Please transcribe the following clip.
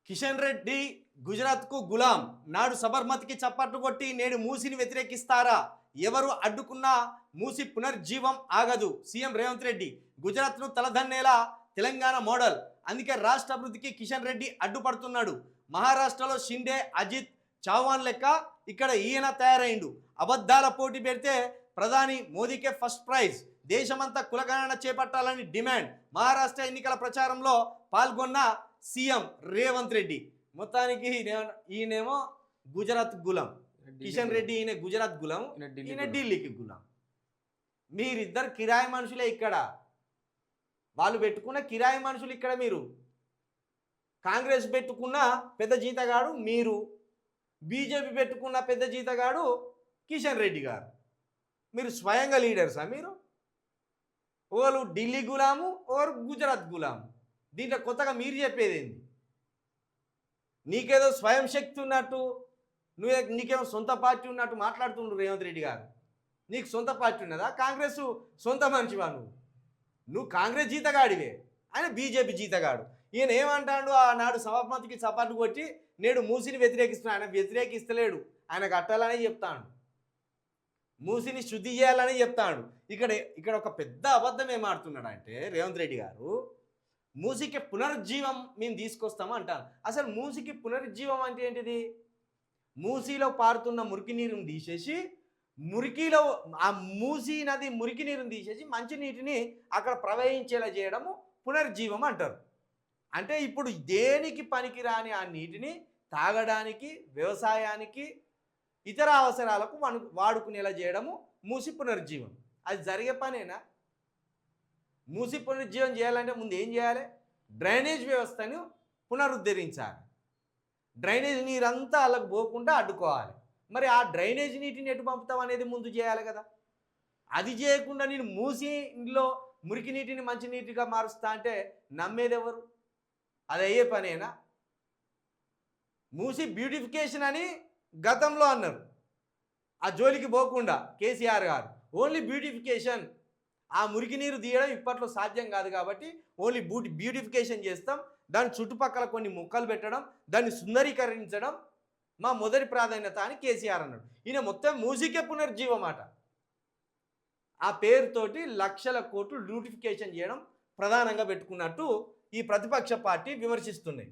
కిషన్ రెడ్డి గుజరాత్కు గులాం నాడు సబర్మతికి చప్పట్లు కొట్టి నేడు మూసిని వ్యతిరేకిస్తారా? ఎవరు అడ్డుకున్నా మూసి పునర్జీవం ఆగదు. సీఎం రేవంత్ రెడ్డి గుజరాత్ను తలదన్నేలా తెలంగాణ మోడల్, అందుకే రాష్ట్ర అభివృద్ధికి కిషన్ రెడ్డి అడ్డుపడుతున్నాడు. మహారాష్ట్రలో షిండే, అజిత్, చౌహాన్ లెక్క ఇక్కడ ఈయన తయారైండు. అబద్ధాల పోటీ పెడితే ప్రధాని మోదీకే ఫస్ట్ ప్రైజ్. దేశమంతా కులగణన చేపట్టాలని డిమాండ్. మహారాష్ట్ర ఎన్నికల ప్రచారంలో పాల్గొన్న సీఎం రేవంత్ రెడ్డి. మొత్తానికి ఈయనేమో గుజరాత్ గులాం, కిషన్ రెడ్డి ఈయన గుజరాత్ గులాం, ఈయన ఢిల్లీకి గులాం. మీరిద్దరు కిరాయి మనుషులే ఇక్కడ. వాళ్ళు పెట్టుకున్న కిరాయి మనుషులు ఇక్కడ. మీరు కాంగ్రెస్ పెట్టుకున్న పెద్ద జీతగాడు మీరు, బీజేపీ పెట్టుకున్న పెద్ద జీతగాడు కిషన్ రెడ్డి గారు. మీరు స్వయంగా లీడర్సా? మీరు ఓరు ఢిల్లీ గులాము, ఓరు గుజరాత్ గులాము. దీంట్లో కొత్తగా మీరు చెప్పేది ఏంది? నీకేదో స్వయం శక్తి ఉన్నట్టు, నీకేమో సొంత పార్టీ ఉన్నట్టు మాట్లాడుతుండ్రు రేవంత్ రెడ్డి గారు. నీకు సొంత పార్టీ ఉన్నదా? కాంగ్రెస్ సొంత మనిషివా? నువ్వు కాంగ్రెస్ జీతగాడివే, ఆయన బీజేపీ జీతగాడు. ఈయన ఏమంటాడు? ఆనాడు సభాపతికి చపాటు కొట్టి నేడు మూసిని వ్యతిరేకిస్తున్నాడు. ఆయన వ్యతిరేకిస్తలేడు, ఆయన కట్టాలని చెప్తాడు, మూసిని శుద్ధి చేయాలని చెప్తాడు. ఇక్కడ ఒక పెద్ద అబద్ధం ఏమాడుతున్నాడు అంటే రేవంత్ రెడ్డి గారు, మూసికి పునరుజ్జీవం మేము తీసుకొస్తాము అంటాను. అసలు మూసికి పునరుజ్జీవం అంటే ఏంటిది? మూసిలో పారుతున్న మురికి నీరుని తీసేసి, మురికిలో ఆ మూసి నది మురికి నీరుని తీసేసి మంచినీటిని అక్కడ ప్రవహించేలా చేయడము పునరుజ్జీవం అంటారు. అంటే ఇప్పుడు దేనికి పనికిరాని ఆ నీటిని తాగడానికి, వ్యవసాయానికి, ఇతర అవసరాలకు వాడుకునేలా చేయడము మూసి పునరుజ్జీవం. అది జరిగే పనేనా? మూసి పునరుజ్జీవం చేయాలంటే ముందు ఏం చేయాలి? డ్రైనేజ్ వ్యవస్థను పునరుద్ధరించాలి. డ్రైనేజ్ నీరంతా వాళ్ళకు పోకుండా అడ్డుకోవాలి. మరి ఆ డ్రైనేజ్ నీటిని ఎటు పంపుతాం అనేది ముందు చేయాలి కదా. అది చేయకుండా నేను మూసిలో మురికి నీటిని మంచి నీటిగా మారుస్తా అంటే నమ్మేది ఎవరు? అది అయ్యే పనేనా? మూసి బ్యూటిఫికేషన్ అని గతంలో అన్నారు. ఆ జోలికి పోకుండా కేసీఆర్ గారు ఓన్లీ బ్యూటిఫికేషన్, ఆ మురికి నీరు తీయడం ఇప్పట్లో సాధ్యం కాదు కాబట్టి ఓన్లీ బ్యూటిఫికేషన్ చేస్తాం, దాని చుట్టుపక్కల కొన్ని మొక్కలు పెట్టడం, దాన్ని సుందరీకరించడం మా మొదటి ప్రాధాన్యత అని కేసీఆర్ అన్నాడు. ఈయన మొత్తం మూసికే పునర్జీవం మాట. ఆ పేరుతోటి లక్షల కోట్లు బ్యూటిఫికేషన్ చేయడం ప్రధానంగా పెట్టుకున్నట్టు ఈ ప్రతిపక్ష పార్టీ విమర్శిస్తున్నాయి.